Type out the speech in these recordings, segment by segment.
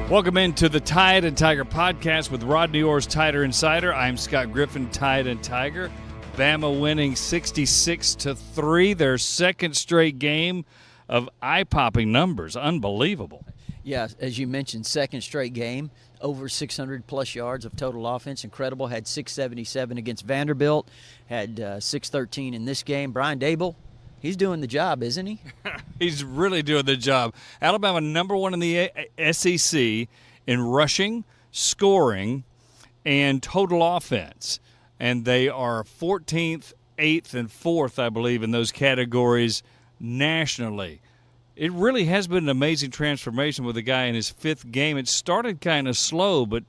Welcome into the Tide and Tiger podcast with Rodney Orr's Tider Insider. I'm Scott Griffin, Tide and Tiger. Bama winning 66-3, their second straight game of eye-popping numbers. Unbelievable. Yeah, as you mentioned, second straight game, over 600-plus yards of total offense. Incredible. Had 677 against Vanderbilt, had 613 in this game. Brian Dable, he's doing the job, isn't he? He's really doing the job. Alabama number one in the SEC in rushing, scoring, and total offense. And they are 14th, 8th, and 4th, I believe, in those categories nationally. It really has been an amazing transformation with the guy in his fifth game. It started kind of slow, but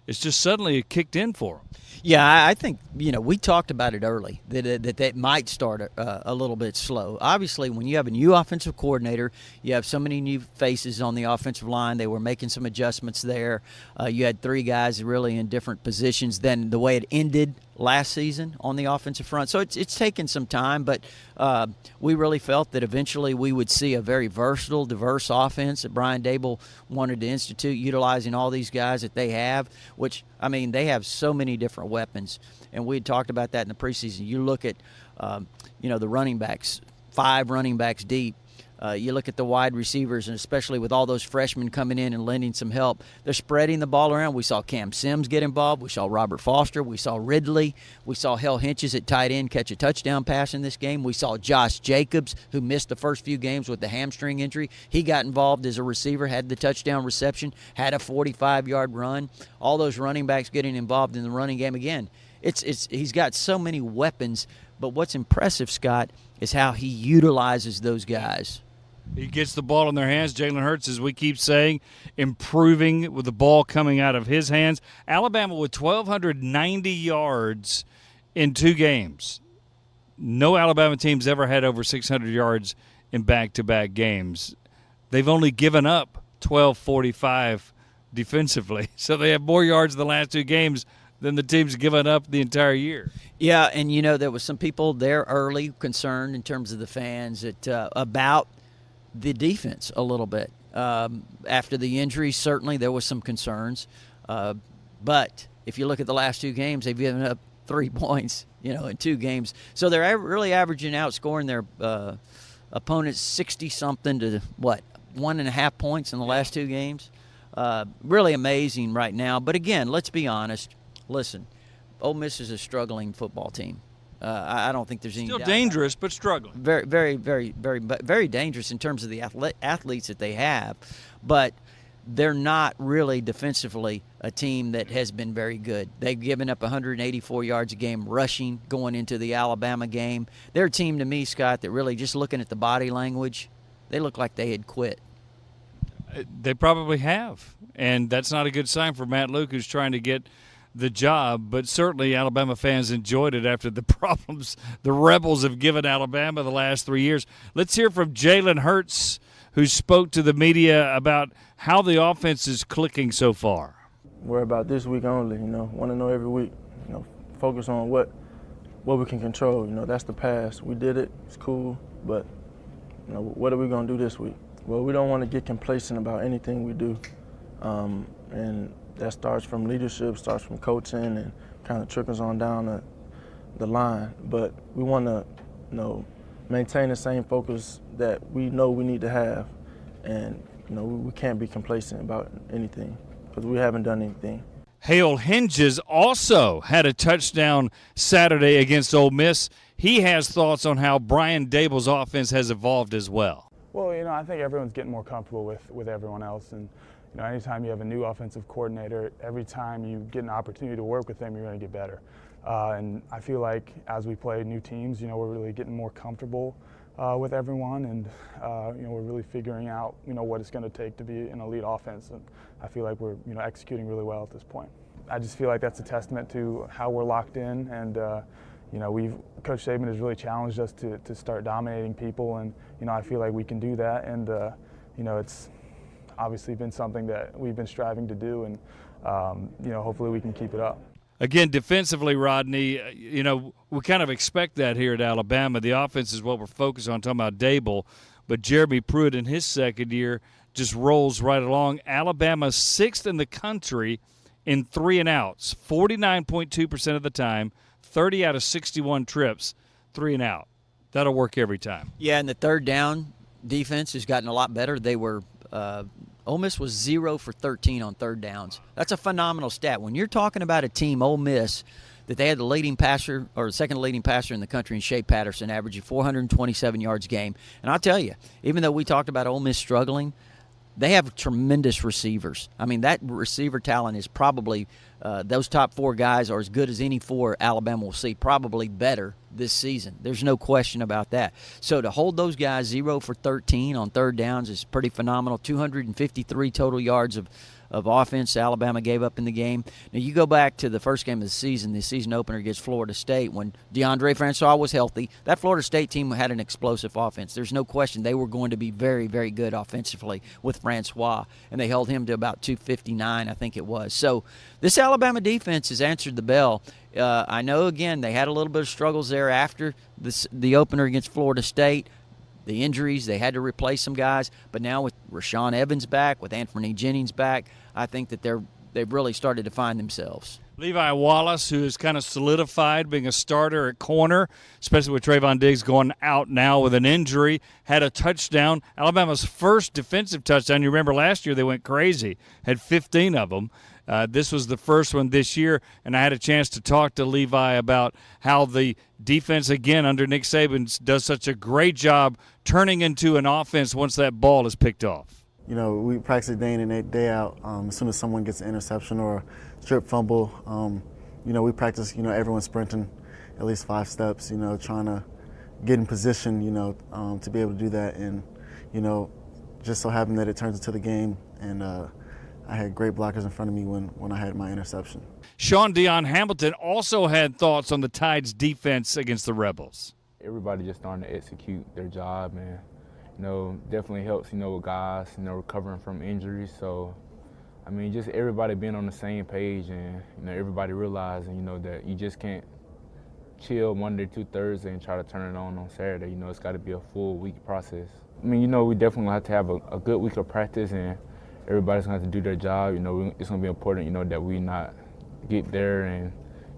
it's just suddenly kicked in for him. Yeah, I think, we talked about it early, that might start a little bit slow. Obviously, when you have a new offensive coordinator, you have so many new faces on the offensive line. They were making some adjustments there. You had three guys really in different positions than the way it ended last season on the offensive front. So it's taken some time, but we really felt that eventually we would see a very versatile, diverse offense that Brian Dable wanted to institute, utilizing all these guys that they have, which, they have so many different weapons. And we had talked about that in the preseason. You look at, the running backs, 5 running backs deep. You look at the wide receivers, and especially with all those freshmen coming in and lending some help, they're spreading the ball around. We saw Cam Sims get involved. We saw Robert Foster. We saw Ridley. We saw Hell Hinches at tight end catch a touchdown pass in this game. We saw Josh Jacobs, who missed the first few games with the hamstring injury. He got involved as a receiver, had the touchdown reception, had a 45-yard run. All those running backs getting involved in the running game. Again, he's got so many weapons, but what's impressive, Scott, is how he utilizes those guys. He gets the ball in their hands. Jalen Hurts, as we keep saying, improving with the ball coming out of his hands. Alabama with 1,290 yards in 2 games. No Alabama team's ever had over 600 yards in back-to-back games. They've only given up 1,245 defensively. So they have more yards in the last 2 games than the team's given up the entire year. Yeah, and, there was some people there early concerned in terms of the fans about the defense a little bit. After the injury, certainly there was some concerns. But if you look at the last 2 games, they've given up 3 points, in 2 games. So they're really averaging out, scoring their opponents 60-something to, 1.5 points in the last 2 games. Really amazing right now. But, again, let's be honest. Listen, Ole Miss is a struggling football team. I don't think there's any still doubt dangerous, but struggling. Very, very, very, very, very dangerous in terms of the athletes that they have, but they're not really defensively a team that has been very good. They've given up 184 yards a game rushing going into the Alabama game. They're a team to me, Scott, that really just looking at the body language, they look like they had quit. They probably have, and that's not a good sign for Matt Luke, who's trying to get the job, but certainly Alabama fans enjoyed it after the problems the Rebels have given Alabama the last 3 years. Let's hear from Jalen Hurts, who spoke to the media about how the offense is clicking so far. Worry about this week only, want to know every week, focus on what we can control. That's the past. We did it, it's cool, but what are we going to do this week? Well, we don't want to get complacent about anything we do, and that starts from leadership, starts from coaching, and kind of trickles on down the line. But we want to, maintain the same focus that we know we need to have, and we can't be complacent about anything because we haven't done anything. Hale Hinges also had a touchdown Saturday against Ole Miss. He has thoughts on how Brian Dable's offense has evolved as well. Well, I think everyone's getting more comfortable with everyone else, and anytime you have a new offensive coordinator, every time you get an opportunity to work with them, you're going to get better. And I feel like as we play new teams, we're really getting more comfortable with everyone, and we're really figuring out, what it's going to take to be an elite offense. And I feel like we're, executing really well at this point. I just feel like that's a testament to how we're locked in, and Coach Saban has really challenged us to start dominating people, and I feel like we can do that, and it's obviously been something that we've been striving to do, and hopefully we can keep it up. Again, defensively, Rodney, we kind of expect that here at Alabama. The offense is what we're focused on, talking about Dable, but Jeremy Pruitt in his second year just rolls right along. Alabama's 6th in the country in 3-and-outs, 49.2% of the time, 30 out of 61 trips, 3-and-out. That'll work every time. Yeah, and the third down defense has gotten a lot better. They were Ole Miss was 0 for 13 on third downs. That's a phenomenal stat. When you're talking about a team, Ole Miss, that they had the leading passer or the second leading passer in the country in Shea Patterson, averaging 427 yards a game. And I'll tell you, even though we talked about Ole Miss struggling, they have tremendous receivers. I mean, that receiver talent is probably those top 4 guys are as good as any 4 Alabama will see, probably better this season. There's no question about that. So to hold those guys 0 for 13 on third downs is pretty phenomenal. 253 total yards of offense Alabama gave up in the game. Now, you go back to the first game of the season opener against Florida State, when DeAndre Francois was healthy. That Florida State team had an explosive offense. There's no question they were going to be very, very good offensively with Francois, and they held him to about 259, I think it was. So this Alabama defense has answered the bell. I know, again, they had a little bit of struggles there after the opener against Florida State. The injuries, they had to replace some guys. But now with Rashaan Evans back, with Anthony Jennings back, I think that they've really started to find themselves. Levi Wallace, who has kind of solidified being a starter at corner, especially with Trayvon Diggs going out now with an injury, had a touchdown. Alabama's first defensive touchdown. You remember last year they went crazy, had 15 of them. This was the first one this year, and I had a chance to talk to Levi about how the defense, again, under Nick Saban, does such a great job turning into an offense once that ball is picked off. You know, we practice day in and day out. As soon as someone gets an interception or a strip fumble, you know, we practice, you know, everyone sprinting at least 5 steps, you know, trying to get in position, you know, to be able to do that. And, you know, just so happened that it turns into the game, and I had great blockers in front of me when I had my interception. Sean Dion Hamilton also had thoughts on the Tide's defense against the Rebels. Everybody just starting to execute their job, and you know, definitely helps, you know, with guys, you know, recovering from injuries. So, I mean, just everybody being on the same page, and you know, everybody realizing, you know, that you just can't chill Monday through Thursday and try to turn it on Saturday. You know, it's got to be a full week process. I mean, you know, we definitely have to have a good week of practice, and everybody's going to have to do their job. You know, it's going to be important, you know, that we not get there and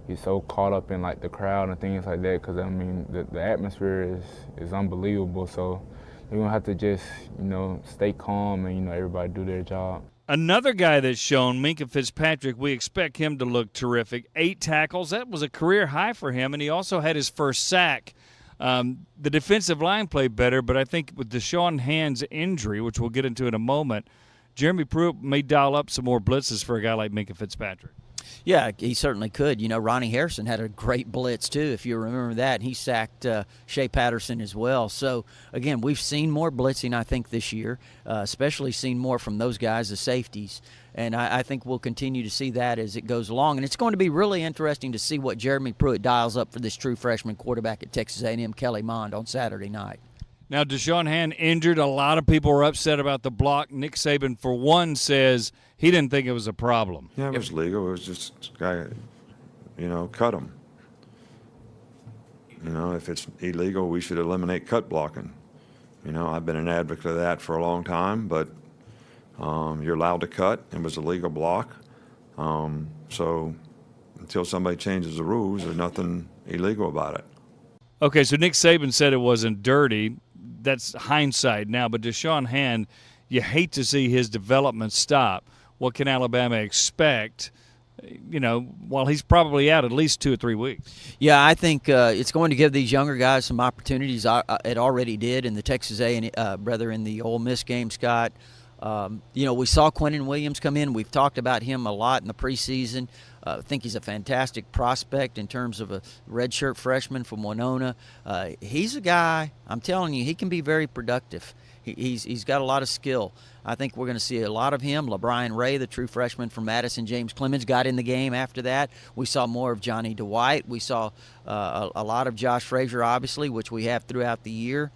get so caught up in, like, the crowd and things like that, because, I mean, the atmosphere is unbelievable. So we're going to have to just, you know, stay calm and, you know, everybody do their job. Another guy that's shown, Minkah Fitzpatrick, we expect him to look terrific. 8 tackles. That was a career high for him, and he also had his first sack. The defensive line played better, but I think with Deshaun Hand's injury, which we'll get into in a moment, Jeremy Pruitt may dial up some more blitzes for a guy like Minkah Fitzpatrick. Yeah, he certainly could. You know, Ronnie Harrison had a great blitz, too, if you remember that. He sacked Shea Patterson as well. So, again, we've seen more blitzing, I think, this year, especially seen more from those guys, the safeties. And I think we'll continue to see that as it goes along. And it's going to be really interesting to see what Jeremy Pruitt dials up for this true freshman quarterback at Texas A&M, Kelly Mond, on Saturday night. Now, Deshaun Hand injured. A lot of people were upset about the block. Nick Saban, for one, says he didn't think it was a problem. Yeah, it was legal. It was just guy, you know, cut him. You know, if it's illegal, we should eliminate cut blocking. You know, I've been an advocate of that for a long time, but you're allowed to cut. It was a legal block. So until somebody changes the rules, there's nothing illegal about it. Okay, so Nick Saban said it wasn't dirty. That's hindsight now, but Deshaun Hand, you hate to see his development stop. What can Alabama expect, you know, while he's probably out at least 2 or 3 weeks? Yeah, I think it's going to give these younger guys some opportunities. It already did in the Texas in the Ole Miss game, Scott. You know, we saw Quentin Williams come in. We've talked about him a lot in the preseason. I think he's a fantastic prospect in terms of a redshirt freshman from Winona. He's a guy, I'm telling you, he can be very productive. He's got a lot of skill. I think we're going to see a lot of him. LeBrian Ray, the true freshman from Madison, James Clemens got in the game after that. We saw more of Johnny Dwight. We saw a lot of Josh Frazier, obviously, which we have throughout the year.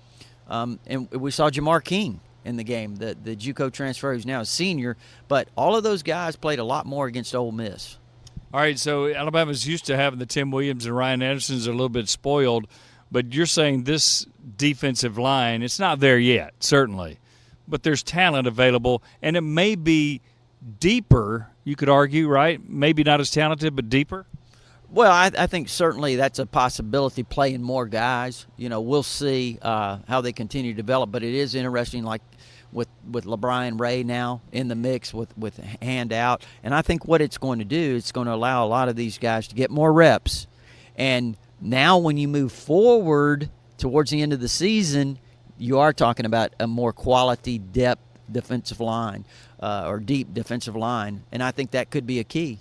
And we saw Jamar King in the game, the JUCO transfer who's now a senior. But all of those guys played a lot more against Ole Miss. All right, so Alabama's used to having the Tim Williams and Ryan Andersons are a little bit spoiled, but you're saying this defensive line, it's not there yet, certainly, but there's talent available, and it may be deeper, you could argue, right? Maybe not as talented, but deeper? Well, I think certainly that's a possibility, playing more guys. We'll see how they continue to develop, but it is interesting, like with LeBron Ray now in the mix with hand out. And I think what it's going to do, it's going to allow a lot of these guys to get more reps. And now when you move forward towards the end of the season, you are talking about a more quality depth defensive line or deep defensive line. And I think that could be a key.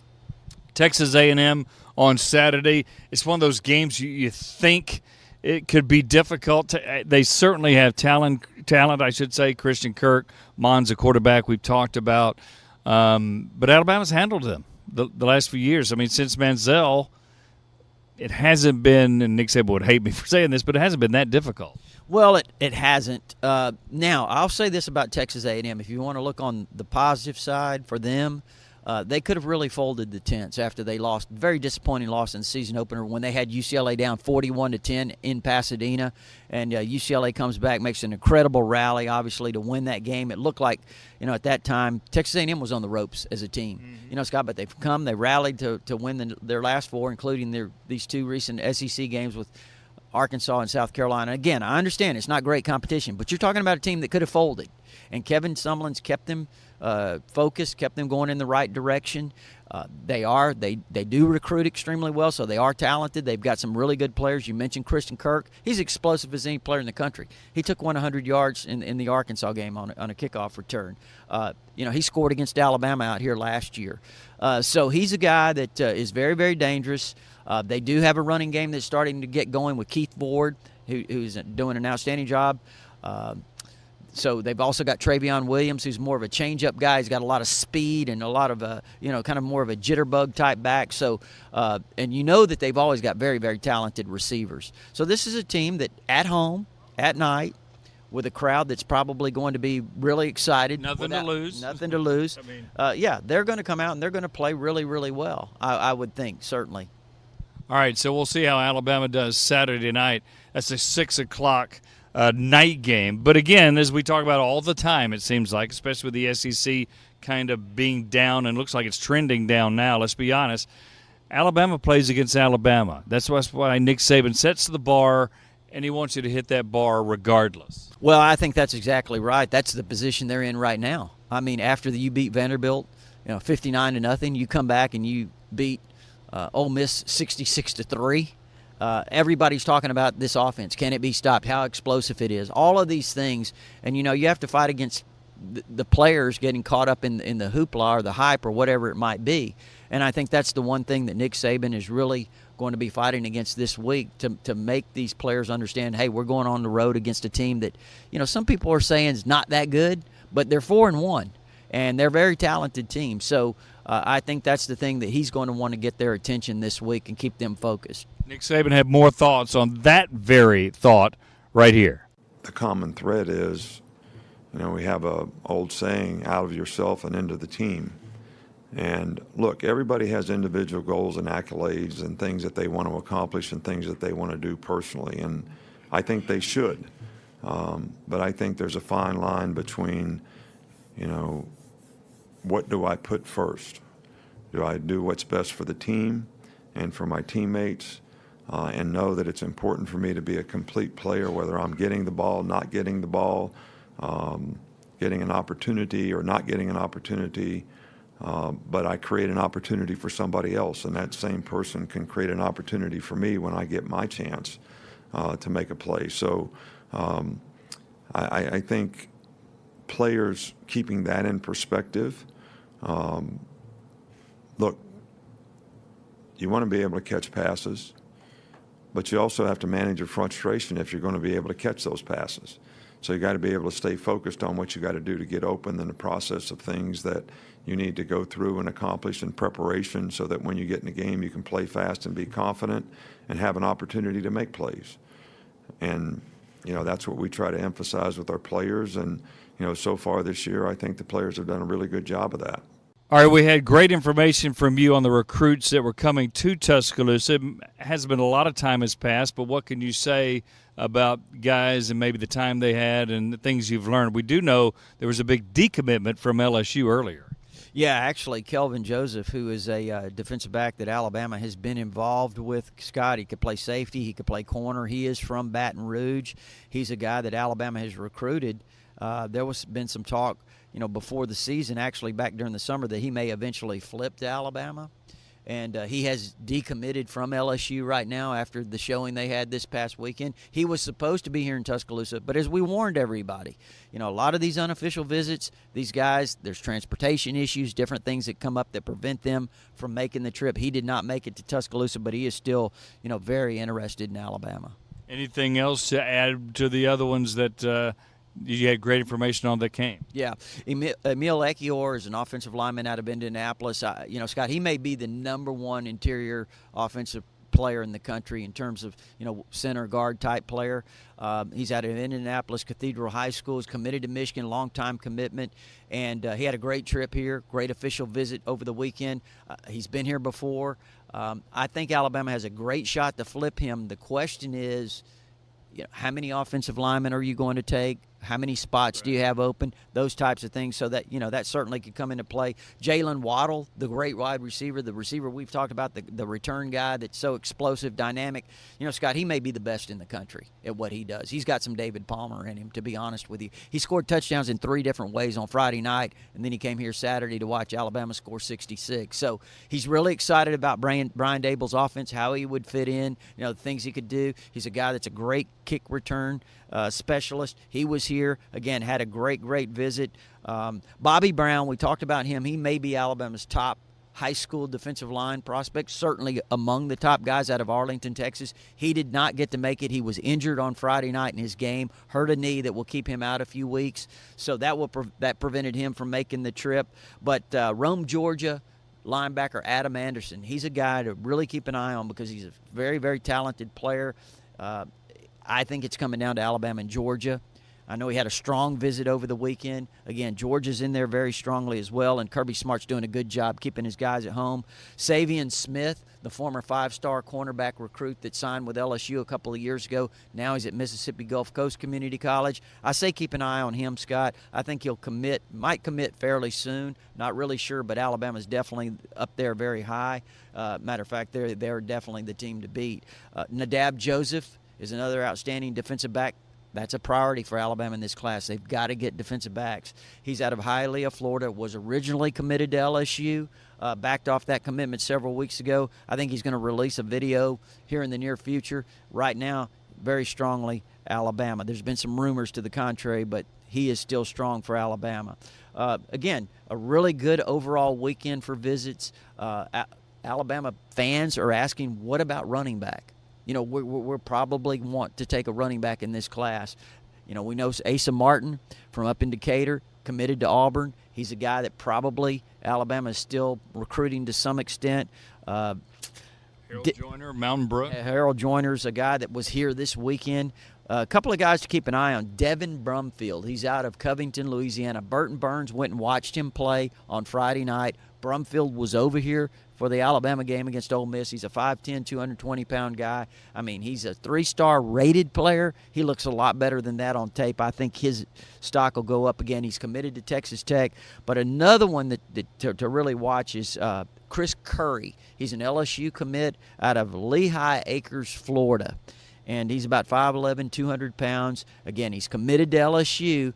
Texas A&M on Saturday. It's one of those games you think it could be difficult. They certainly have talent, I should say. Christian Kirk, Mon's a quarterback we've talked about. But Alabama's handled them the last few years. I mean, since Manziel, it hasn't been, and Nick Saban would hate me for saying this, but it hasn't been that difficult. Well, it hasn't. Now, I'll say this about Texas A&M. If you want to look on the positive side for them, they could have really folded the tents after they lost, very disappointing loss in the season opener when they had UCLA down 41-10 in Pasadena, and UCLA comes back, makes an incredible rally, obviously, to win that game. It looked like, at that time, Texas A&M was on the ropes as a team. Scott, but they've come, they rallied to win their last four, including these two recent SEC games with Arkansas and South Carolina. Again, I understand it's not great competition, but you're talking about a team that could have folded, and Kevin Sumlin's kept them focused, kept them going in the right direction. They do recruit extremely well, so they are talented. They've got some really good players. You mentioned Christian Kirk. He's explosive as any player in the country. He took 100 yards in the Arkansas game on a kickoff return. He scored against Alabama out here last year. So he's a guy that is very, very dangerous. They do have a running game that's starting to get going with Keith Ford, who's doing an outstanding job. So they've also got Travion Williams, who's more of a change-up guy. He's got a lot of speed and a lot of, kind of more of a jitterbug type back. So, and that they've always got very, very talented receivers. So this is a team that at home, at night, with a crowd that's probably going to be really excited. Nothing to lose. Nothing to lose. They're going to come out and they're going to play really, really well, I would think, certainly. All right, so we'll see how Alabama does Saturday night. That's a 6 o'clock night game. But again, as we talk about all the time, it seems like, especially with the SEC kind of being down and looks like it's trending down now, let's be honest, Alabama plays against Alabama. That's why Nick Saban sets the bar, and he wants you to hit that bar regardless. Well, I think that's exactly right. That's the position they're in right now. I mean, after you beat Vanderbilt, 59-0, you come back and you beat Ole Miss 66-3. Everybody's talking about this offense. Can it be stopped? How explosive it is? All of these things. And, you have to fight against the players getting caught up in the hoopla or the hype or whatever it might be. And I think that's the one thing that Nick Saban is really going to be fighting against this week, to make these players understand, hey, we're going on the road against a team that, some people are saying is not that good, but they're 4-1. And they're a very talented team. So I think that's the thing that he's going to want to get their attention this week and keep them focused. Nick Saban had more thoughts on that very thought right here. The common thread is, we have a old saying, out of yourself and into the team. And look, everybody has individual goals and accolades and things that they want to accomplish and things that they want to do personally. And I think they should. But I think there's a fine line between, what do I put first? Do I do what's best for the team and for my teammates, and know that it's important for me to be a complete player, whether I'm getting the ball, not getting the ball, getting an opportunity or not getting an opportunity, but I create an opportunity for somebody else, and that same person can create an opportunity for me when I get my chance to make a play. So I think players keeping that in perspective, look, you want to be able to catch passes, but you also have to manage your frustration if you're going to be able to catch those passes. So you got to be able to stay focused on what you got to do to get open and the process of things that you need to go through and accomplish in preparation, so that when you get in the game, you can play fast and be confident and have an opportunity to make plays. And, that's what we try to emphasize with our players. And, so far this year, I think the players have done a really good job of that. All right, we had great information from you on the recruits that were coming to Tuscaloosa. It hasn't been a lot of time has passed, but what can you say about guys and maybe the time they had and the things you've learned? We do know there was a big decommitment from LSU earlier. Yeah, actually, Kelvin Joseph, who is a defensive back that Alabama has been involved with, Scott, he could play safety, he could play corner. He is from Baton Rouge. He's a guy that Alabama has recruited. There was been some talk, before the season, actually back during the summer, that he may eventually flip to Alabama. And he has decommitted from LSU right now after the showing they had this past weekend. He was supposed to be here in Tuscaloosa, but as we warned everybody, a lot of these unofficial visits, these guys, there's transportation issues, different things that come up that prevent them from making the trip. He did not make it to Tuscaloosa, but he is still, very interested in Alabama. Anything else to add to the other ones that you had great information on that came? Yeah. Emil Ekior is an offensive lineman out of Indianapolis. Scott, he may be the number one interior offensive player in the country in terms of, center guard type player. He's out of Indianapolis Cathedral High School. He's committed to Michigan, long-time commitment. And he had a great trip here, great official visit over the weekend. He's been here before. I think Alabama has a great shot to flip him. The question is, how many offensive linemen are you going to take? How many spots do you have open? Those types of things. So that, that certainly could come into play. Jalen Waddle, the great wide receiver, the receiver we've talked about, the return guy that's so explosive, dynamic. Scott, he may be the best in the country at what he does. He's got some David Palmer in him, to be honest with you. He scored touchdowns in 3 different ways on Friday night, and then he came here Saturday to watch Alabama score 66. So he's really excited about Brian Dable's offense, how he would fit in, the things he could do. He's a guy that's a great kick return specialist. He was here, again, had a great visit. Bobby Brown, we talked about him. He may be Alabama's top high school defensive line prospect, certainly among the top guys out of Arlington, Texas. He did not get to make it. He was injured on Friday night in his game, hurt a knee that will keep him out a few weeks. So that prevented him from making the trip. But Rome, Georgia, linebacker Adam Anderson, he's a guy to really keep an eye on because he's a very, very talented player. I think it's coming down to Alabama and Georgia. I know he had a strong visit over the weekend. Again, Georgia's in there very strongly as well, and Kirby Smart's doing a good job keeping his guys at home. Savion Smith, the former 5-star cornerback recruit that signed with LSU a couple of years ago, now he's at Mississippi Gulf Coast Community College. I say keep an eye on him, Scott. I think he'll might commit fairly soon. Not really sure, but Alabama's definitely up there very high. Matter of fact, they're definitely the team to beat. Nadab Joseph is another outstanding defensive back. That's a priority for Alabama in this class. They've got to get defensive backs. He's out of Hialeah, Florida, was originally committed to LSU, backed off that commitment several weeks ago. I think he's going to release a video here in the near future. Right now, very strongly Alabama. There's been some rumors to the contrary, but he is still strong for Alabama. Again, a really good overall weekend for visits. Alabama fans are asking, what about running back? We're probably want to take a running back in this class. We know Asa Martin from up in Decatur, committed to Auburn. He's a guy that probably Alabama is still recruiting to some extent. Harold Joyner, Mountain Brook. Harold Joyner's a guy that was here this weekend. A couple of guys to keep an eye on. Devin Brumfield. He's out of Covington, Louisiana. Burton Burns went and watched him play on Friday night. Brumfield was over here for the Alabama game against Ole Miss. He's a 5'10", 220-pound guy. I mean, he's a 3-star rated player. He looks a lot better than that on tape. I think his stock will go up again. He's committed to Texas Tech. But another one to really watch is Chris Curry. He's an LSU commit out of Lehigh Acres, Florida. And he's about 5'11", 200 pounds. Again, he's committed to LSU.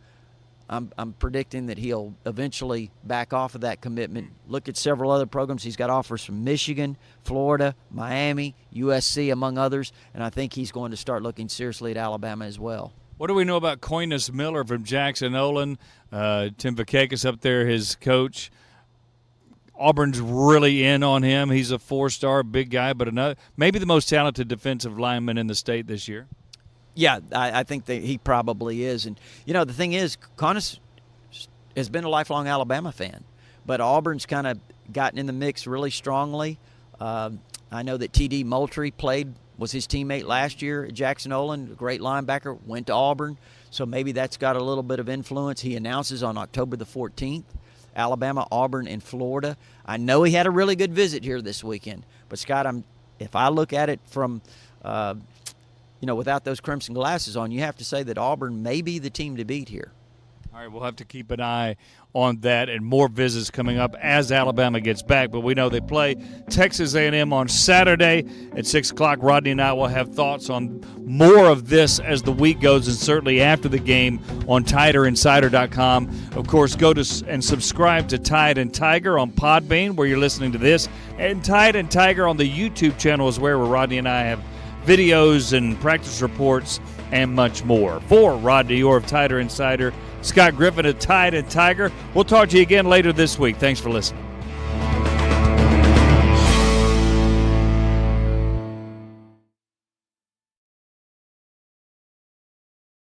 I'm predicting that he'll eventually back off of that commitment. Look at several other programs. He's got offers from Michigan, Florida, Miami, USC, among others. And I think he's going to start looking seriously at Alabama as well. What do we know about Coinus Miller from Jackson Olin? Tim Vakakis up there, his coach. Auburn's really in on him. He's a 4-star, big guy, but maybe the most talented defensive lineman in the state this year. Yeah, I think that he probably is. And, the thing is, Conis has been a lifelong Alabama fan, but Auburn's kind of gotten in the mix really strongly. I know that T.D. Moultrie was his teammate last year at Jackson Olin, a great linebacker, went to Auburn, so maybe that's got a little bit of influence. He announces on October the 14th Alabama, Auburn, and Florida. I know he had a really good visit here this weekend, but Scott, if I look at it from, without those crimson glasses on, you have to say that Auburn may be the team to beat here. All right, we'll have to keep an eye on that and more visits coming up as Alabama gets back. But we know they play Texas A&M on Saturday at 6 o'clock. Rodney and I will have thoughts on more of this as the week goes and certainly after the game on TiderInsider.com. Of course, go to and subscribe to Tide and Tiger on Podbean where you're listening to this. And Tide and Tiger on the YouTube channel is where Rodney and I have videos and practice reports and much more. For Rodney Orr of Tider Insider, Scott Griffin of Tide and Tiger. We'll talk to you again later this week. Thanks for listening.